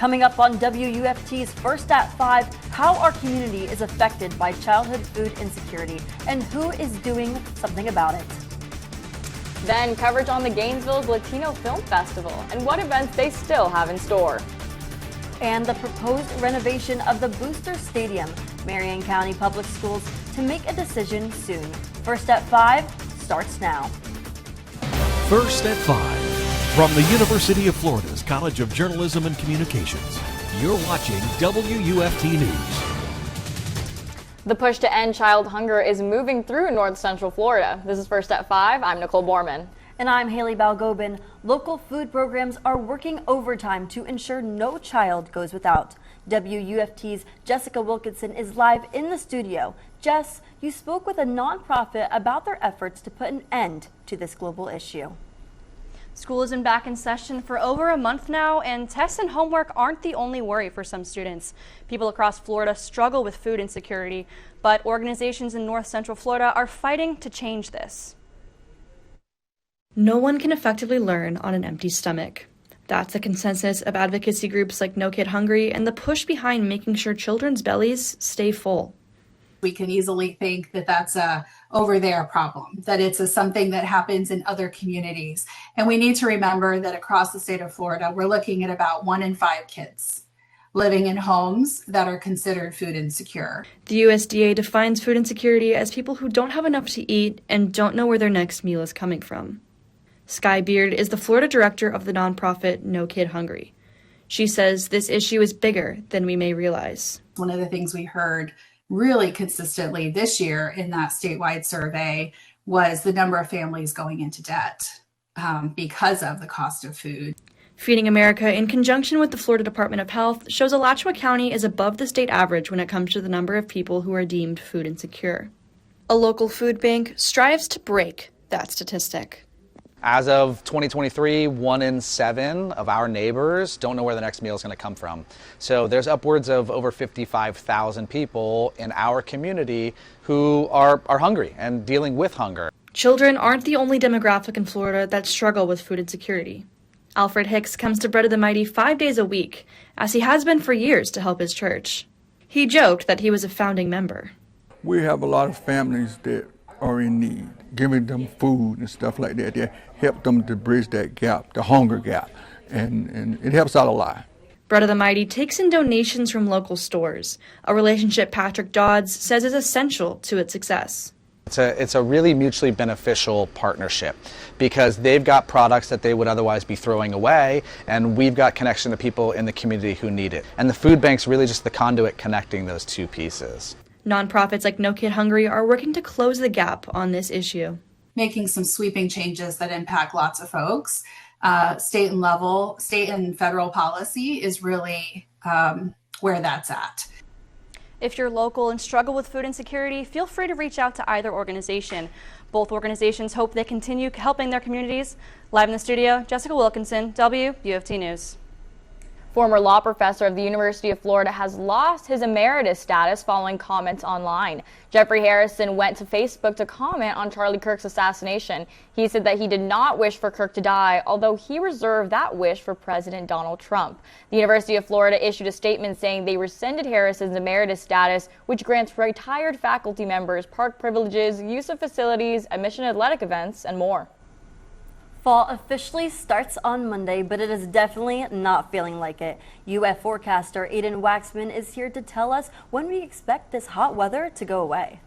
Coming up on WUFT's First at 5, how our community is affected by childhood food insecurity and who is doing something about it. Then coverage on the Gainesville's Latino Film Festival and what events they still have in store. And the proposed renovation of the Booster Stadium. Marion County Public Schools to make a decision soon. First at 5 starts now. First at 5. From the University of Florida's College of Journalism and Communications, you're watching WUFT News. The push to end child hunger is moving through North Central Florida. This is First at 5. I'm Nicole Borman. And I'm Hayli Balgobin. Local food programs are working overtime to ensure no child goes without. WUFT's Jessica Wilkinson is live in the studio. Jess, you spoke with a nonprofit about their efforts to put an end to this global issue. School has been back in session for over a month now, and tests and homework aren't the only worry for some students. People across Florida struggle with food insecurity, but organizations in North Central Florida are fighting to change this. No one can effectively learn on an empty stomach. That's the consensus of advocacy groups like No Kid Hungry and the push behind making sure children's bellies stay full. We can easily think that that's a over there problem, that it's something that happens in other communities. And we need to remember that across the state of Florida, we're looking at about 1 in 5 kids living in homes that are considered food insecure. The USDA defines food insecurity as people who don't have enough to eat and don't know where their next meal is coming from. Sky Beard is the Florida director of the nonprofit No Kid Hungry. She says this issue is bigger than we may realize. One of the things we heard really consistently this year in that statewide survey was the number of families going into debt because of the cost of food. Feeding America, in conjunction with the Florida Department of Health, shows Alachua County is above the state average when it comes to the number of people who are deemed food insecure. A local food bank strives to break that statistic. As of 2023, 1 in 7 of our neighbors don't know where the next meal is going to come from. So there's upwards of over 55,000 people in our community who are hungry and dealing with hunger. Children aren't the only demographic in Florida that struggle with food insecurity. Alfred Hicks comes to Bread of the Mighty 5 days a week, as he has been for years to help his church. He joked that he was a founding member. We have a lot of families that are in need, giving them food and stuff like that. They help them to bridge that gap, the hunger gap, and it helps out a lot. Bread of the Mighty takes in donations from local stores, a relationship Patrick Dodds says is essential to its success. It's a really mutually beneficial partnership because they've got products that they would otherwise be throwing away, and we've got connection to people in the community who need it. And the food bank's really just the conduit connecting those two pieces. Nonprofits like No Kid Hungry are working to close the gap on this issue. Making some sweeping changes that impact lots of folks. State and federal policy is really where that's at. If you're local and struggle with food insecurity, feel free to reach out to either organization. Both organizations hope they continue helping their communities. Live in the studio, Jessica Wilkinson, WUFT News. Former law professor of the University of Florida has lost his emeritus status following comments online. Jeffrey Harrison went to Facebook to comment on Charlie Kirk's assassination. He said that he did not wish for Kirk to die, although he reserved that wish for President Donald Trump. The University of Florida issued a statement saying they rescinded Harrison's emeritus status, which grants retired faculty members park privileges, use of facilities, admission to athletic events, and more. Fall officially starts on Monday, but it is definitely not feeling like it. UF forecaster Aiden Wacksman is here to tell us when we expect this hot weather to go away.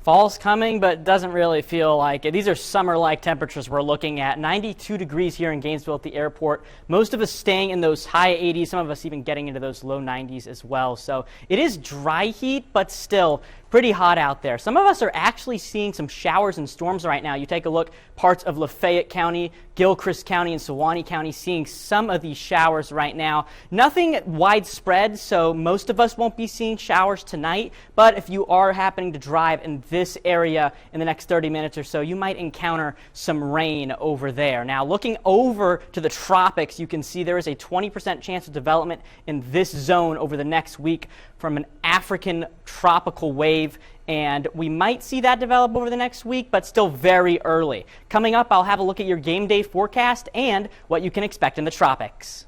Fall's coming, but doesn't really feel like it. These are summer-like temperatures we're looking at. 92 degrees here in Gainesville at the airport. Most of us staying in those high 80s, some of us even getting into those low 90s as well. So it is dry heat, but still pretty hot out there. Some of us are actually seeing some showers and storms right now. You take a look, parts of Lafayette County, Gilchrist County, and Suwannee County seeing some of these showers right now. Nothing widespread, so most of us won't be seeing showers tonight, but if you are happening to drive in this area in the next 30 minutes or so, you might encounter some rain over there. Now, looking over to the tropics, you can see there is a 20% chance of development in this zone over the next week from an African tropical wave, and we might see that develop over the next week, but still very early. Coming up, I'll have a look at your game day forecast and what you can expect in the tropics.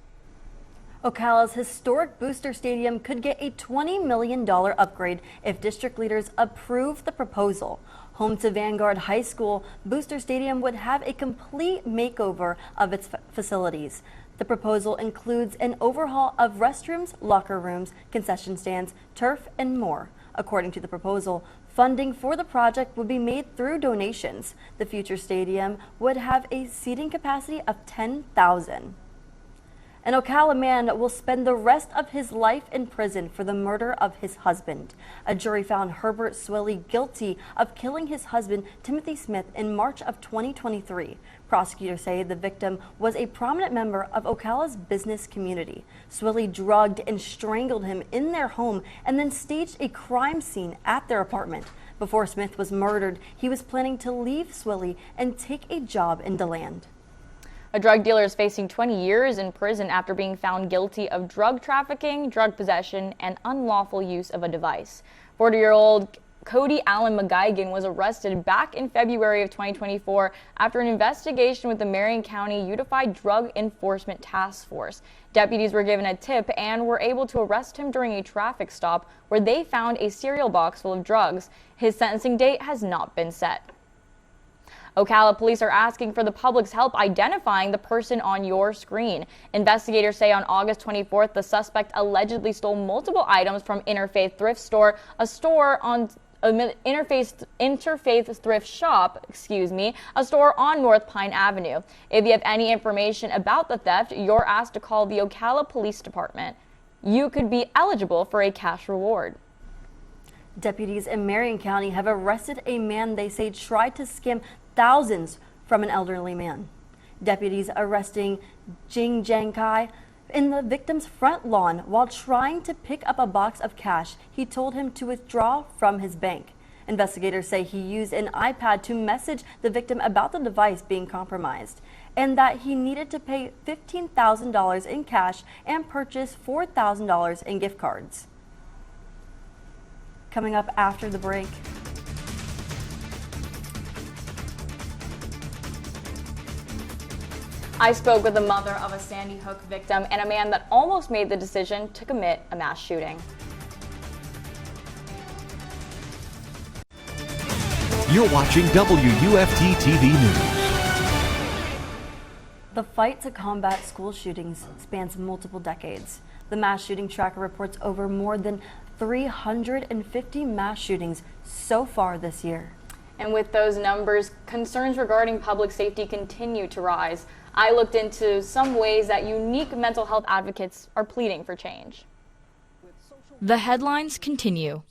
Ocala's historic Booster Stadium could get a $20 million upgrade if district leaders approve the proposal. Home to Vanguard High School, Booster Stadium would have a complete makeover of its facilities. The proposal includes an overhaul of restrooms, locker rooms, concession stands, turf, and more. According to the proposal, funding for the project would be made through donations. The future stadium would have a seating capacity of 10,000. An Ocala man will spend the rest of his life in prison for the murder of his husband. A jury found Herbert Swilly guilty of killing his husband, Timothy Smith, in March of 2023. Prosecutors say the victim was a prominent member of Ocala's business community. Swilly drugged and strangled him in their home and then staged a crime scene at their apartment. Before Smith was murdered, he was planning to leave Swilly and take a job in DeLand. A drug dealer is facing 20 years in prison after being found guilty of drug trafficking, drug possession, and unlawful use of a device. 40-year-old Cody Allen McGuigan was arrested back in February of 2024 after an investigation with the Marion County Unified Drug Enforcement Task Force. Deputies were given a tip and were able to arrest him during a traffic stop where they found a cereal box full of drugs. His sentencing date has not been set. Ocala police are asking for the public's help identifying the person on your screen. Investigators say on August 24th, the suspect allegedly stole multiple items from Interfaith Thrift Store, a store on Interfaith Thrift Shop, a store on North Pine Avenue. If you have any information about the theft, you're asked to call the Ocala Police Department. You could be eligible for a cash reward. Deputies in Marion County have arrested a man they say tried to scam thousands from an elderly man. Deputies arresting Jing Jiang Kai in the victim's front lawn while trying to pick up a box of cash he told him to withdraw from his bank. Investigators say he used an iPad to message the victim about the device being compromised and that he needed to pay $15,000 in cash and purchase $4,000 in gift cards. Coming up after the break. I spoke with the mother of a Sandy Hook victim and a man that almost made the decision to commit a mass shooting. You're watching WUFT-TV News. The fight to combat school shootings spans multiple decades. The Mass Shooting Tracker reports over more than 350 mass shootings so far this year. And with those numbers, concerns regarding public safety continue to rise. I looked into some ways that unique mental health advocates are pleading for change. The headlines continue.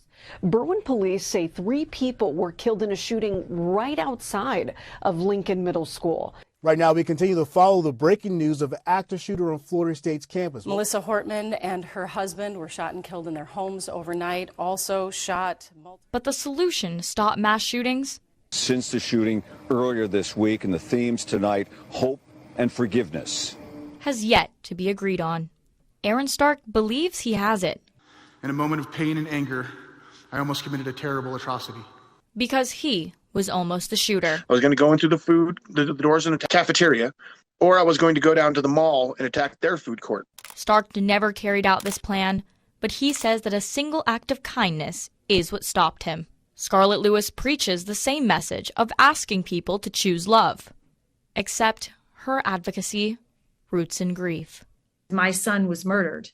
Berwyn police say 3 people were killed in a shooting right outside of Lincoln Middle School. Right now, we continue to follow the breaking news of active shooter on Florida State's campus. Melissa Hortman and her husband were shot and killed in their homes overnight, also shot. But the solution to stop mass shootings? Since the shooting earlier this week and the themes tonight, hope and forgiveness, has yet to be agreed on. Aaron Stark believes he has it. In a moment of pain and anger, I almost committed a terrible atrocity. Because he was almost the shooter. I was going to go into the doors in a cafeteria, or I was going to go down to the mall and attack their food court. Stark never carried out this plan, but he says that a single act of kindness is what stopped him. Scarlett Lewis preaches the same message of asking people to choose love, except her advocacy roots in grief. My son was murdered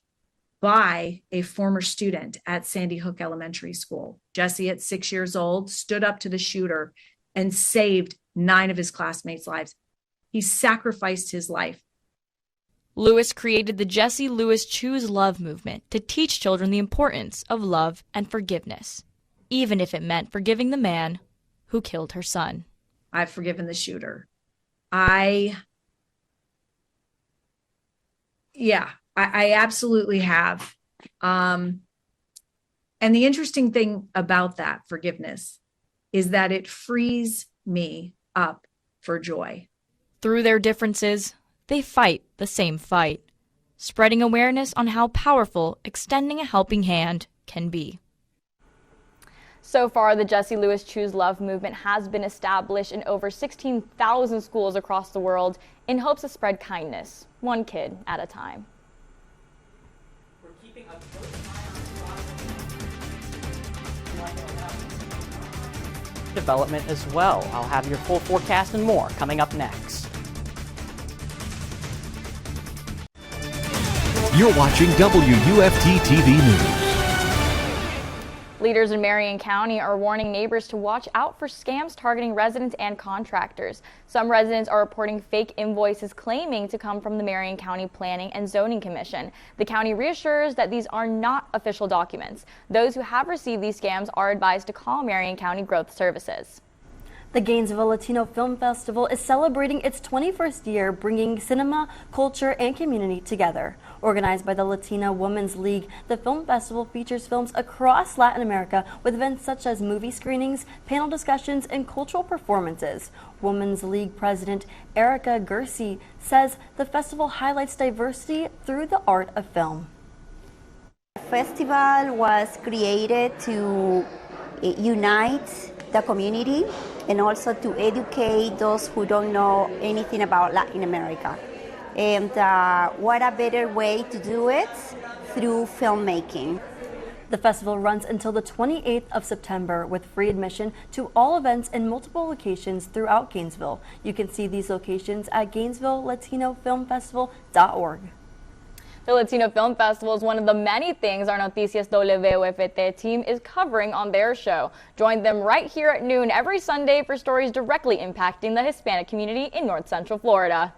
by a former student at Sandy Hook Elementary School. Jesse, at 6 years old, stood up to the shooter and saved 9 of his classmates' lives. He sacrificed his life. Lewis created the Jesse Lewis Choose Love movement to teach children the importance of love and forgiveness, even if it meant forgiving the man who killed her son. I've forgiven the shooter. I absolutely have. And the interesting thing about that forgiveness is that it frees me up for joy. Through their differences, they fight the same fight, spreading awareness on how powerful extending a helping hand can be. So far, the Jesse Lewis Choose Love movement has been established in over 16,000 schools across the world in hopes to spread kindness, one kid at a time. keeping a close eye on development as well. I'll have your full forecast and more coming up next. You're watching WUFT-TV News. Leaders in Marion County are warning neighbors to watch out for scams targeting residents and contractors. Some residents are reporting fake invoices claiming to come from the Marion County Planning and Zoning Commission. The county reassures that these are not official documents. Those who have received these scams are advised to call Marion County Growth Services. The Gainesville Latino Film Festival is celebrating its 21st year, bringing cinema, culture, and community together. Organized by the Latina Women's League, the film festival features films across Latin America with events such as movie screenings, panel discussions, and cultural performances. Women's League President Erica Gersi says the festival highlights diversity through the art of film. The festival was created to unite the community and also to educate those who don't know anything about Latin America. And what a better way to do it through filmmaking. The festival runs until the 28th of September with free admission to all events in multiple locations throughout Gainesville. You can see these locations at GainesvilleLatinoFilmFestival.org. The Latino Film Festival is one of the many things our Noticias WUFT team is covering on their show. Join them right here at noon every Sunday for stories directly impacting the Hispanic community in North Central Florida.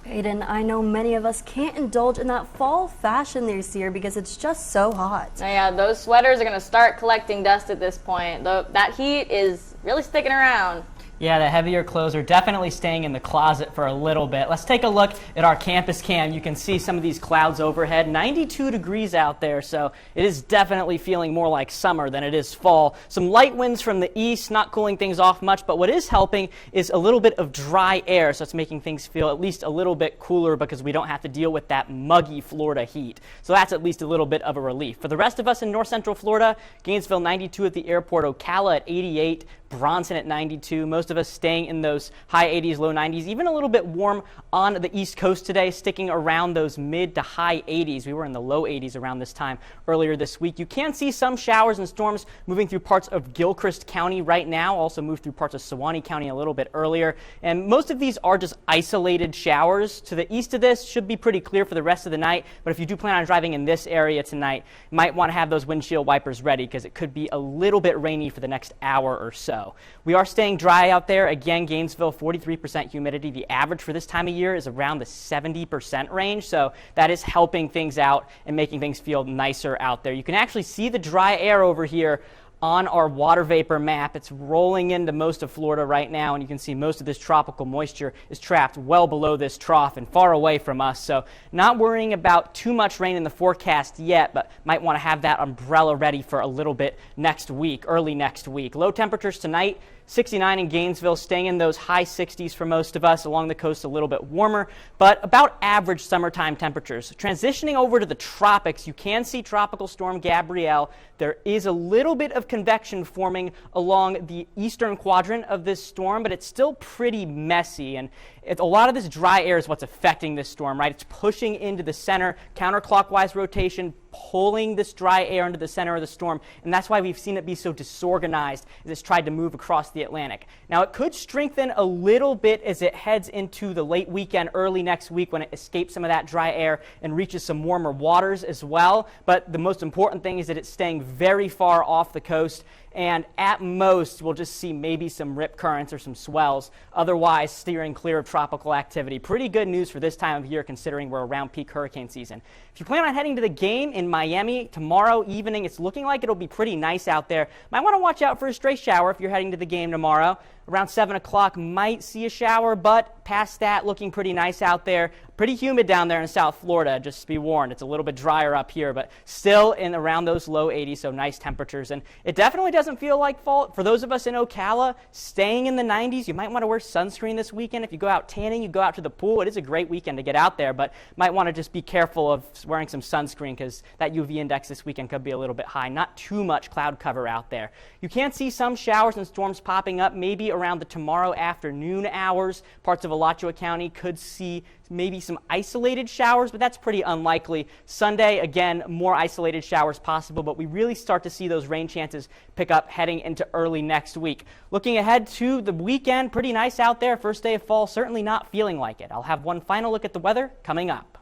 Aiden, I know many of us can't indulge in that fall fashion this year because it's just so hot. Yeah, those sweaters are going to start collecting dust at this point. That heat is really sticking around. Yeah, the heavier clothes are definitely staying in the closet for a little bit. Let's take a look at our campus cam. You can see some of these clouds overhead. 92 degrees out there, so it is definitely feeling more like summer than it is fall. Some light winds from the east, not cooling things off much, but what is helping is a little bit of dry air, so it's making things feel at least a little bit cooler because we don't have to deal with that muggy Florida heat. So that's at least a little bit of a relief. For the rest of us in North Central Florida, Gainesville 92 at the airport, Ocala at 88, Bronson at 92, most of us staying in those high 80s, low 90s, even a little bit warm on the East Coast today, sticking around those mid to high 80s. We were in the low 80s around this time earlier this week. You can see some showers and storms moving through parts of Gilchrist County right now, also moved through parts of Sewanee County a little bit earlier. And most of these are just isolated showers. To the east of this should be pretty clear for the rest of the night, but if you do plan on driving in this area tonight, you might want to have those windshield wipers ready because it could be a little bit rainy for the next hour or so. We are staying dry out there. Again, Gainesville, 43% humidity. The average for this time of year is around the 70% range, so that is helping things out and making things feel nicer out there. You can actually see the dry air over here on our water vapor map. It's rolling into most of Florida right now, and you can see most of this tropical moisture is trapped well below this trough and far away from us. So not worrying about too much rain in the forecast yet, but might want to have that umbrella ready for a little bit next week, early next week. Low temperatures tonight, 69 in Gainesville, staying in those high 60s for most of us. Along the coast, a little bit warmer, but about average summertime temperatures. Transitioning over to the tropics, you can see Tropical Storm Gabrielle. There is a little bit of convection forming along the eastern quadrant of this storm, but it's still pretty messy, and a lot of this dry air is what's affecting this storm, right? It's pushing into the center, counterclockwise rotation, pulling this dry air into the center of the storm, and that's why we've seen it be so disorganized as it's tried to move across the Atlantic. Now, it could strengthen a little bit as it heads into the late weekend, early next week, when it escapes some of that dry air and reaches some warmer waters as well, but the most important thing is that it's staying very far off the coast, and at most we'll just see maybe some rip currents or some swells, otherwise steering clear of tropical activity. Pretty good news for this time of year considering we're around peak hurricane season. If you plan on heading to the game in Miami tomorrow evening, it's looking like it'll be pretty nice out there. Might want to watch out for a stray shower if you're heading to the game tomorrow. Around 7 o'clock, might see a shower, but past that, looking pretty nice out there. Pretty humid down there in South Florida, just be warned. It's a little bit drier up here, but still in around those low 80s, so nice temperatures. And it definitely doesn't feel like fall. For those of us in Ocala, staying in the 90s, you might want to wear sunscreen this weekend. If you go out tanning, you go out to the pool. It is a great weekend to get out there, but might want to just be careful of wearing some sunscreen because that UV index this weekend could be a little bit high. Not too much cloud cover out there. You can see some showers and storms popping up maybe around the tomorrow afternoon hours. Parts of Alachua County could see maybe some isolated showers, but that's pretty unlikely. Sunday, again, more isolated showers possible, but we really start to see those rain chances pick up heading into early next week. Looking ahead to the weekend, pretty nice out there. First day of fall, certainly not feeling like it. I'll have one final look at the weather coming up.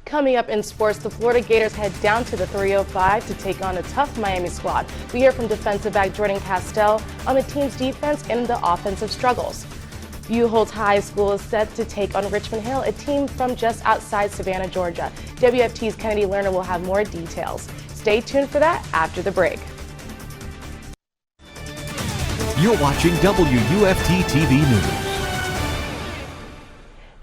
Coming up in sports, the Florida Gators head down to the 305 to take on a tough Miami squad. We hear from defensive back Jordyn on the team's defense and the offensive struggles. Buchholz High School is set to take on Richmond Hill, a team from just outside Savannah, Georgia. WFT's Kennedy Lerner will have more details. Stay tuned for that after the break. You're watching WUFT-TV News.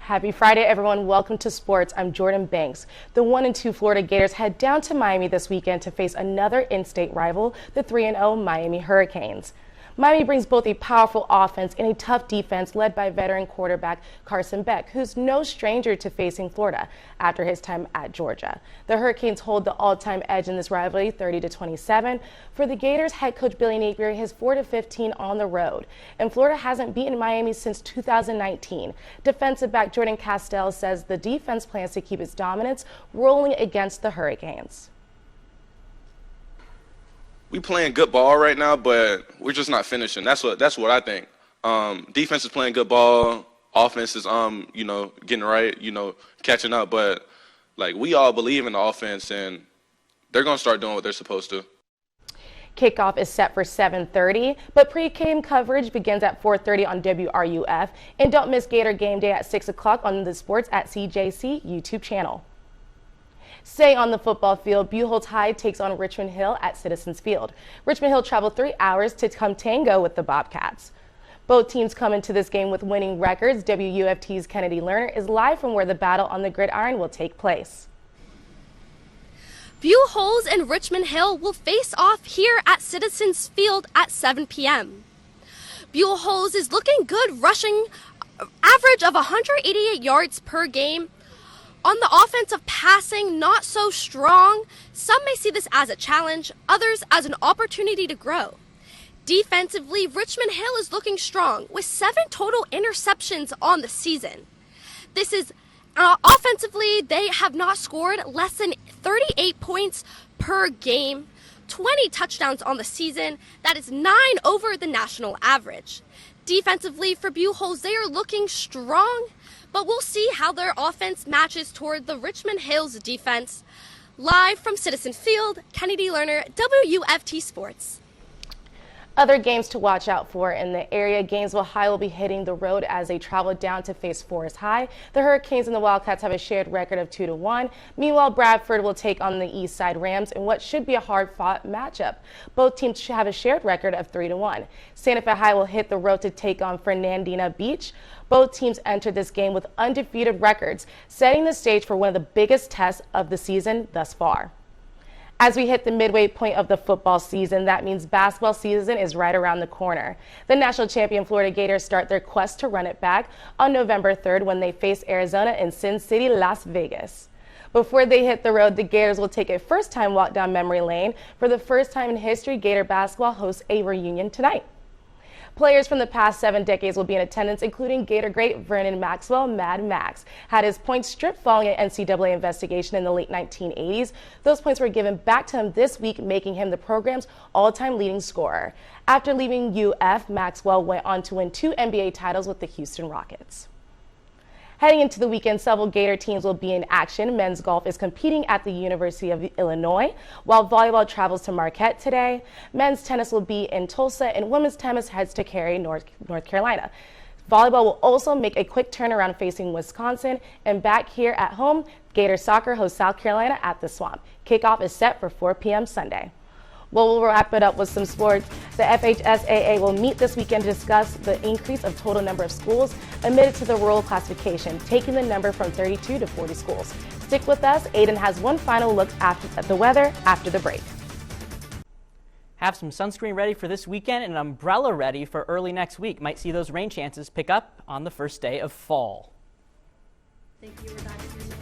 Happy Friday, everyone. Welcome to sports. I'm Jordyn Banks. The 1-2 Florida Gators head down to Miami this weekend to face another in-state rival, the 3-0 Miami Hurricanes. Miami brings both a powerful offense and a tough defense led by veteran quarterback Carson Beck, who's no stranger to facing Florida after his time at Georgia. The Hurricanes hold the all-time edge in this rivalry, 30-27. For the Gators, head coach Billy Napier has 4-15 on the road, and Florida hasn't beaten Miami since 2019. Defensive back Jordyn Castell says the defense plans to keep its dominance rolling against the Hurricanes. We playing good ball right now, but we're just not finishing. That's what I think. Defense is playing good ball. Offense is getting right, catching up. But like we all believe in the offense, and they're gonna start doing what they're supposed to. Kickoff is set for 7:30, but pre-game coverage begins at 4:30 on WRUF. And don't miss Gator Game Day at 6 o'clock on the Sports at CJC YouTube channel. Staying on the football field, Buchholz High takes on Richmond Hill at Citizens Field. Richmond Hill traveled 3 hours to come tango with the Bobcats. Both teams come into this game with winning records. WUFT's Kennedy Lerner is live from where the battle on the gridiron will take place. Buchholz and Richmond Hill will face off here at Citizens Field at 7 p.m. Buchholz is looking good, rushing average of 188 yards per game. On the offensive passing, not so strong. Some may see this as a challenge, others as an opportunity to grow. Defensively, Richmond Hill is looking strong with 7 total interceptions on the season. This is offensively, they have not scored less than 38 points per game, 20 touchdowns on the season. That is 9 over the national average. Defensively for Buchholz, they are looking strong, but we'll see how their offense matches toward the Richmond Hill's defense. Live from Citizen Field, Kennedy Lerner, WUFT Sports. Other games to watch out for in the area. Gainesville High will be hitting the road as they travel down to face Forest High. The Hurricanes and the Wildcats have a shared record of 2-1. Meanwhile, Bradford will take on the East Side Rams in what should be a hard-fought matchup. Both teams should have a shared record of 3-1. Santa Fe High will hit the road to take on Fernandina Beach. Both teams entered this game with undefeated records, setting the stage for one of the biggest tests of the season thus far. As we hit the midway point of the football season, that means basketball season is right around the corner. The national champion Florida Gators start their quest to run it back on November 3rd when they face Arizona in Sin City, Las Vegas. Before they hit the road, the Gators will take a first-time walk down memory lane. For the first time in history, Gator basketball hosts a reunion tonight. Players from the past 7 decades will be in attendance, including Gator great Vernon Maxwell. Mad Max had his points stripped following an NCAA investigation in the late 1980s. Those points were given back to him this week, making him the program's all-time leading scorer. After leaving UF, Maxwell went on to win 2 NBA titles with the Houston Rockets. Heading into the weekend, several Gator teams will be in action. Men's golf is competing at the University of Illinois, while volleyball travels to Marquette today. Men's tennis will be in Tulsa, and women's tennis heads to Cary, North Carolina. Volleyball will also make a quick turnaround facing Wisconsin, and back here at home, Gator soccer hosts South Carolina at the Swamp. Kickoff is set for 4 p.m. Sunday. Well, we'll wrap it up with some sports. The FHSAA will meet this weekend to discuss the increase of total number of schools admitted to the rural classification, taking the number from 32 to 40 schools. Stick with us. Aiden has one final look at the weather after the break. Have some sunscreen ready for this weekend and an umbrella ready for early next week. Might see those rain chances pick up on the first day of fall. Thank you. We're back.